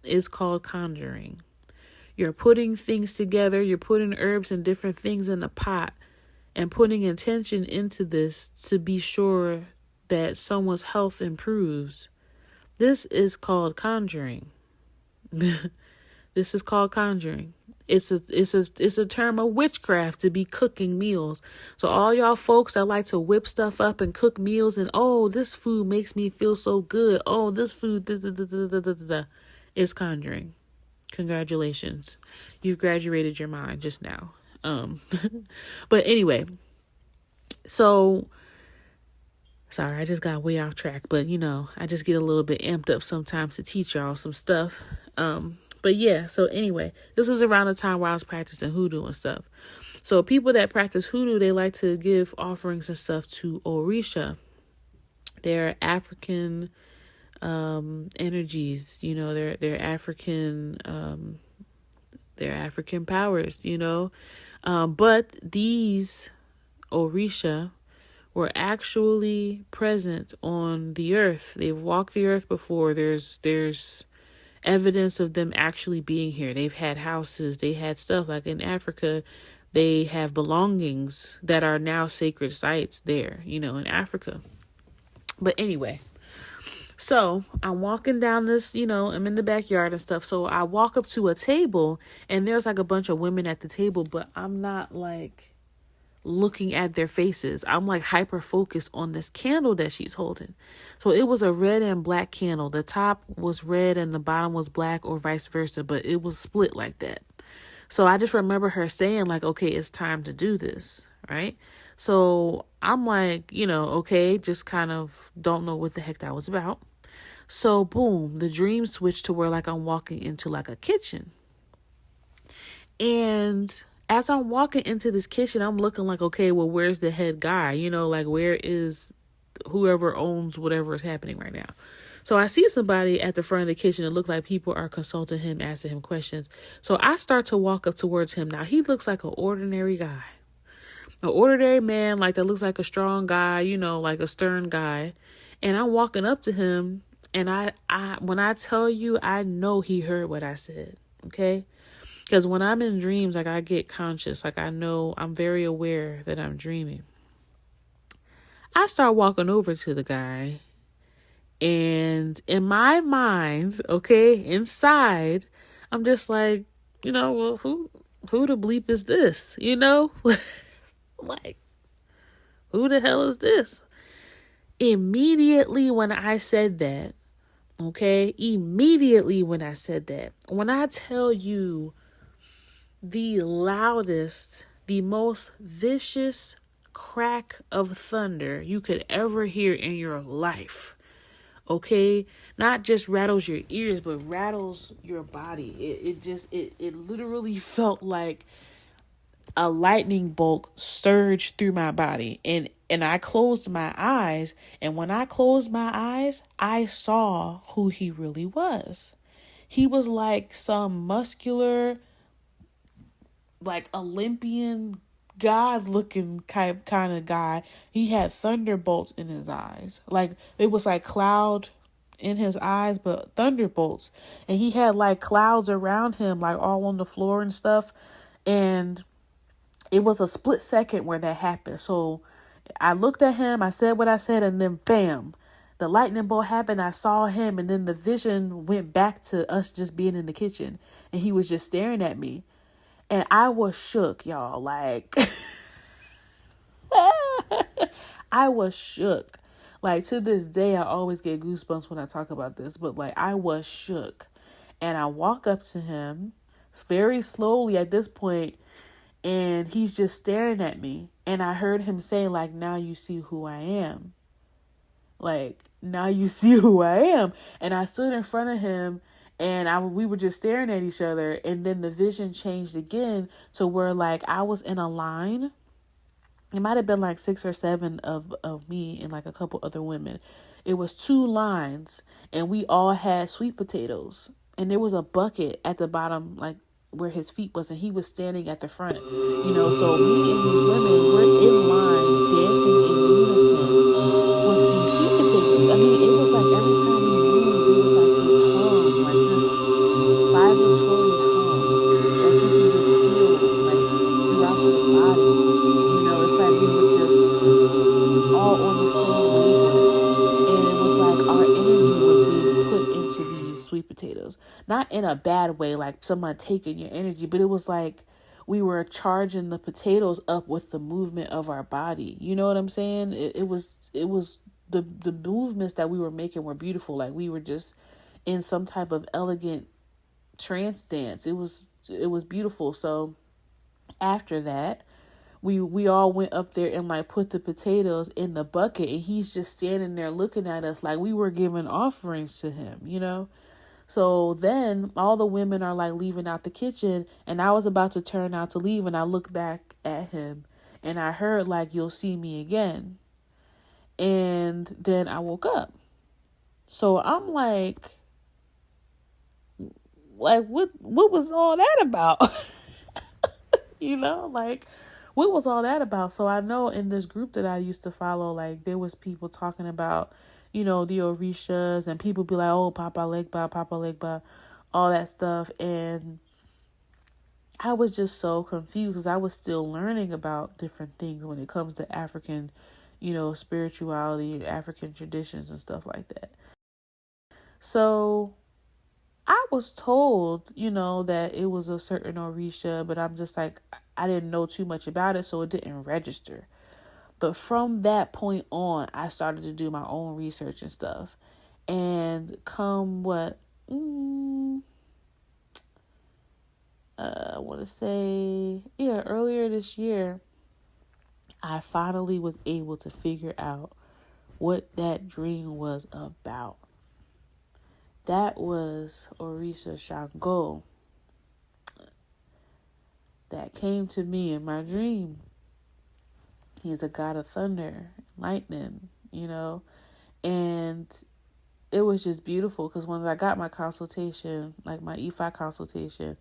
is called conjuring. You're putting things together, you're putting herbs and different things in a pot, and putting intention into this to be sure that someone's health improves. This is called conjuring. This is called conjuring. It's a term of witchcraft to be cooking meals. So all y'all folks that like to whip stuff up and cook meals and, oh, this food makes me feel so good. Oh, this food, is conjuring. Congratulations. You've graduated your mind just now. But anyway, so sorry, I just got way off track, but I just get a little bit amped up sometimes to teach y'all some stuff. But yeah, so anyway, this was around the time where I was practicing hoodoo and stuff. So people that practice hoodoo, they like to give offerings and stuff to Orisha. They're African energies, they're African powers, but these Orisha were actually present on the earth. They've walked the earth before. There's evidence of them actually being here. They've had houses, they had stuff like in Africa. They have belongings that are now sacred sites there, in Africa. But anyway, so I'm walking down this, I'm in the backyard and stuff. So I walk up to a table and there's like a bunch of women at the table, but I'm not like looking at their faces. I'm like hyper focused on this candle that she's holding. So it was a red and black candle. The top was red and the bottom was black, or vice versa, but it was split like that. So I just remember her saying like, okay, it's time to do this, right? So I'm like, okay, just kind of don't know what the heck that was about. So boom, the dream switched to where like I'm walking into like a kitchen. And as I'm walking into this kitchen, I'm looking like, okay, well, where's the head guy? Like where is whoever owns whatever is happening right now? So I see somebody at the front of the kitchen. It looked like people are consulting him, asking him questions. So I start to walk up towards him. Now he looks like an ordinary guy, an ordinary man, like that looks like a strong guy, like a stern guy. And I'm walking up to him, and I when I tell you, I know he heard what I said. Okay. Because when I'm in dreams, like I get conscious, like I know I'm very aware that I'm dreaming. I start walking over to the guy, and in my mind, okay, inside, I'm just like, well, who the bleep is this? Like, who the hell is this? Immediately when I said that, okay, when I tell you, the loudest, the most vicious crack of thunder you could ever hear in your life. Okay, not just rattles your ears, but rattles your body. It literally felt like a lightning bolt surged through my body, and I closed my eyes. And when I closed my eyes, I saw who he really was. He was like some muscular, like Olympian god looking kind of guy. He had thunderbolts in his eyes. Like it was like cloud in his eyes, but thunderbolts. And he had like clouds around him, like all on the floor and stuff. And it was a split second where that happened. So I looked at him, I said what I said, and then bam, the lightning bolt happened. I saw him, and then the vision went back to us just being in the kitchen, and he was just staring at me. And I was shook, y'all. Like, I was shook. Like, to this day, I always get goosebumps when I talk about this. But, like, I was shook. And I walk up to him very slowly at this point, and he's just staring at me. And I heard him say, like, now you see who I am. Like, now you see who I am. And I stood in front of him, and we were just staring at each other. And then the vision changed again to where like I was in a line. It might have been like 6 or 7 of me and like a couple other women. It was 2 lines, and we all had sweet potatoes. And there was a bucket at the bottom, like where his feet was, and he was standing at the front. So me and these women were in line dancing in unison with these sweet potatoes. I mean, it was like every time we moved, it was like this hum, like this vibratory hum that you can just feel like throughout your body. It's like we were just all on the same beat, and it was like our energy was being put into these sweet potatoes. Not in a bad way, like someone taking your energy, but it was like we were charging the potatoes up with the movement of our body. You know what I'm saying? It was the movements that we were making were beautiful. Like we were just in some type of elegant trance dance. It was beautiful. So after that, we all went up there and like put the potatoes in the bucket, and he's just standing there looking at us like we were giving offerings to him. So then all the women are like leaving out the kitchen, and I was about to turn out to leave, and I looked back at him, and I heard like, you'll see me again. And then I woke up. So I'm like what was all that about? Like what was all that about? So I know in this group that I used to follow, like there was people talking about, the Orishas, and people be like, oh, Papa Legba, all that stuff. And I was just so confused because I was still learning about different things when it comes to African, spirituality, African traditions and stuff like that. So I was told, that it was a certain Orisha, but I'm just like, I didn't know too much about it, so it didn't register. But from that point on, I started to do my own research and stuff. And come what want to say, earlier this year, I finally was able to figure out what that dream was about. That was Orisha Shango that came to me in my dream. He's a god of thunder, lightning, and it was just beautiful because when I got my consultation, like my Ifa consultation,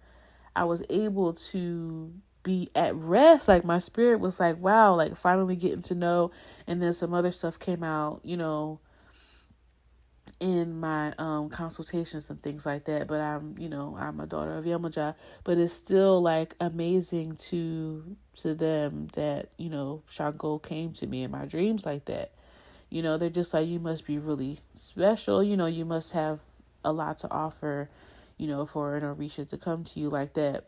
I was able to be at rest. Like my spirit was like, wow, like finally getting to know. And then some other stuff came out, in my consultations and things like that. But I'm a daughter of Yamaja, but it's still like amazing to them that, Shango came to me in my dreams like that. They're just like, you must be really special. You must have a lot to offer, for an Orisha to come to you like that.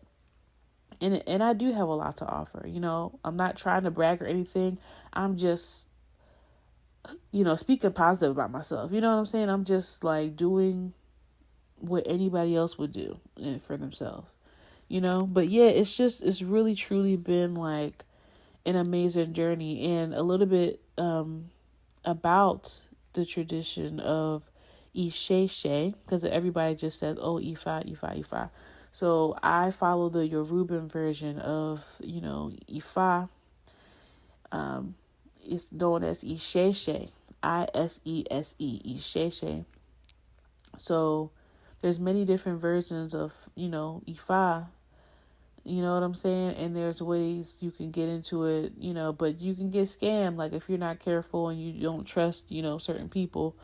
And I do have a lot to offer. I'm not trying to brag or anything. I'm just, speaking positive about myself. You know what I'm saying? I'm just like doing what anybody else would do for themselves, But yeah, it's really truly been like an amazing journey, and a little bit about the tradition of Isheshe, because everybody just says, oh, Ifa, Ifa, Ifa. So I follow the Yoruban version of, Ifa. It's known as Isheshe, Isese, Isheshe. So there's many different versions of, Ifa. You know what I'm saying? And there's ways you can get into it, but you can get scammed. Like if you're not careful and you don't trust, certain people.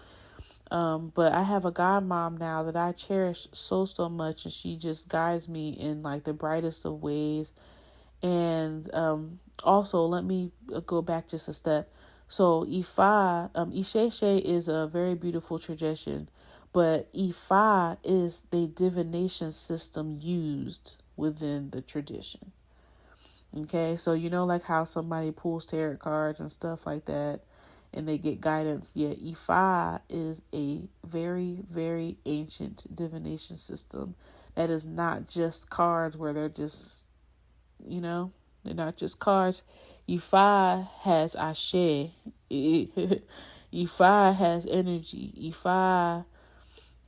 But I have a godmom now that I cherish so much, and she just guides me in like the brightest of ways. And also, let me go back just a step. So Ifa, Isheshe is a very beautiful tradition, but Ifa is the divination system used within the tradition. Okay, so like how somebody pulls tarot cards and stuff like that, and they get guidance. Yeah, Ifa is a very, very ancient divination system that is not just cards where they're just, they're not just cards. Ifa has ashe. Ifa has energy. Ifa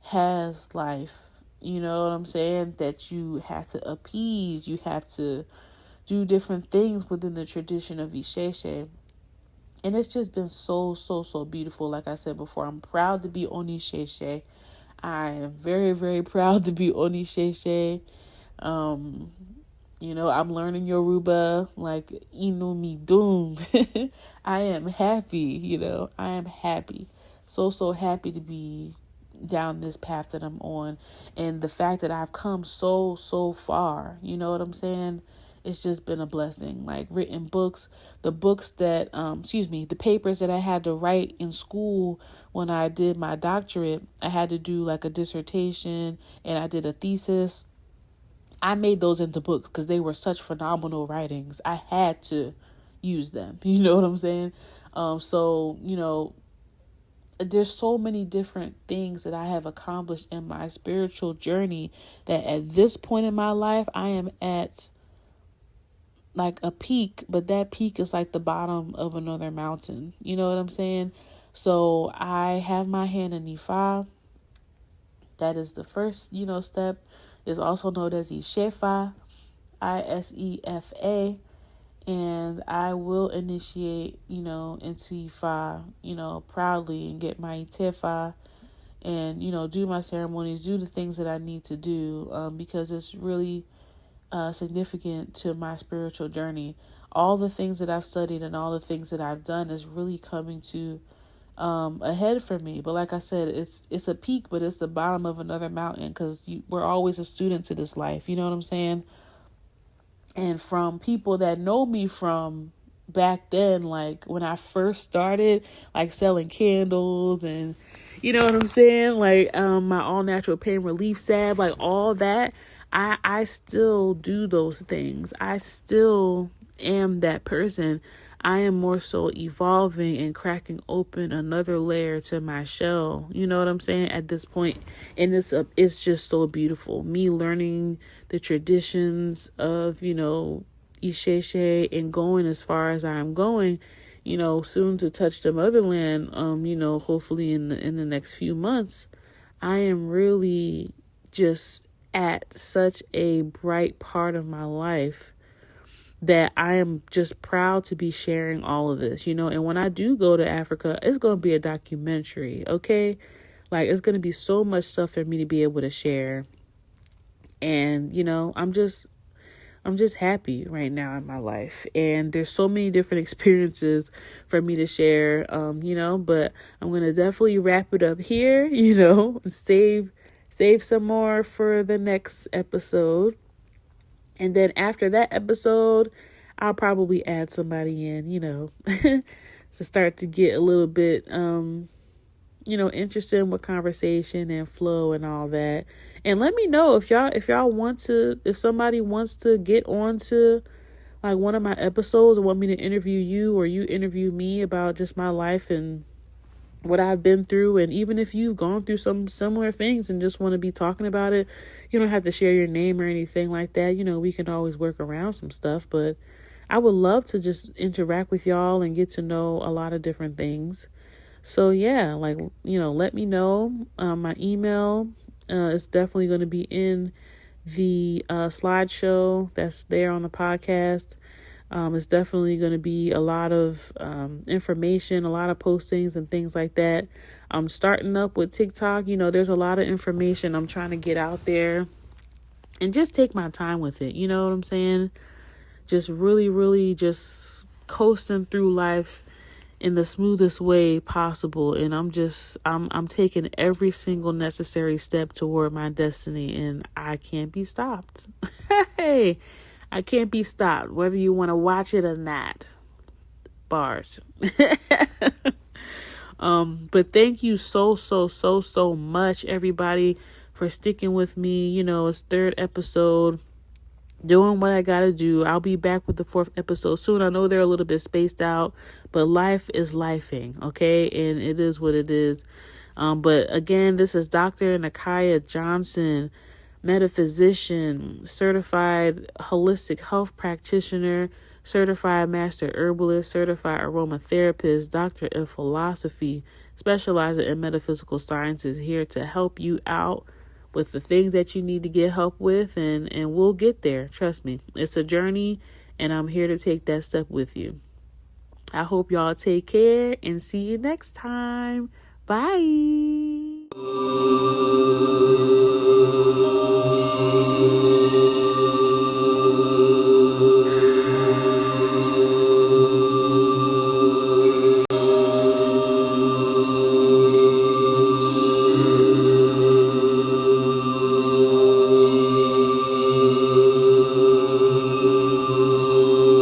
has life. You know what I'm saying? That you have to appease. You have to do different things within the tradition of Isheshe. And it's just been so beautiful. Like I said before, I'm proud to be Onisheshe. I am very, very proud to be Onisheshe. I'm learning Yoruba, like Inumi Doom. I am happy, I am happy. So happy to be down this path that I'm on. And the fact that I've come so far, you know what I'm saying? It's just been a blessing. Like written books, the books that, the papers that I had to write in school when I did my doctorate. I had to do like a dissertation and I did a thesis. I made those into books because they were such phenomenal writings. I had to use them. You know what I'm saying? There's so many different things that I have accomplished in my spiritual journey that at this point in my life, I am at like a peak, but that peak is like the bottom of another mountain. You know what I'm saying? So I have my hand in Ifa. That is the first, step. Is also known as Ishefa, Isefa. And I will initiate, into Ifa, proudly and get my Itefa and, do my ceremonies, do the things that I need to do, because it's really significant to my spiritual journey. All the things that I've studied and all the things that I've done is really coming to ahead for me. But like I said, it's a peak, but it's the bottom of another mountain because we're always a student to this life. You know what I'm saying? And from people that know me from back then, like when I first started, like selling candles and you know what I'm saying? Like my all natural pain relief salve, like all that. I still do those things. I still am that person. I am more so evolving and cracking open another layer to my shell. You know what I'm saying? At this point, and it's just so beautiful. Me learning the traditions of, Isheshe and going as far as I'm going, soon to touch the motherland, hopefully in the next few months. I am really just at such a bright part of my life that I am just proud to be sharing all of this, and when I do go to Africa, it's going to be a documentary. Okay. Like, it's going to be so much stuff for me to be able to share. And, I'm just happy right now in my life. And there's so many different experiences for me to share, but I'm going to definitely wrap it up here, and save some more for the next episode. And then after that episode, I'll probably add somebody in, to start to get a little bit, interested with conversation and flow and all that. And let me know if somebody wants to get on to like one of my episodes and want me to interview you, or you interview me about just my life and what I've been through. And even if you've gone through some similar things and just want to be talking about it, you don't have to share your name or anything like that. We can always work around some stuff, but I would love to just interact with y'all and get to know a lot of different things. So yeah, like, let me know. My email is definitely going to be in the slideshow that's there on the podcast. It's definitely going to be a lot of information, a lot of postings and things like that. I'm starting up with TikTok. There's a lot of information I'm trying to get out there and just take my time with it. You know what I'm saying? Just really, really just coasting through life in the smoothest way possible. And I'm taking every single necessary step toward my destiny, and I can't be stopped. Hey, I can't be stopped, whether you want to watch it or not. Bars. But thank you so much, everybody, for sticking with me. It's third episode, doing what I gotta do. I'll be back with the fourth episode soon. I know they're a little bit spaced out, but life is lifing, okay? And it is what it is. But again, this is Dr. Nakaya Johnson, metaphysician, certified holistic health practitioner, certified master herbalist, certified aromatherapist, doctor in philosophy, specializing in metaphysical sciences, here to help you out with the things that you need to get help with, and we'll get there. Trust me, it's a journey, and I'm here to take that step with you. I hope y'all take care and see you next time. Bye.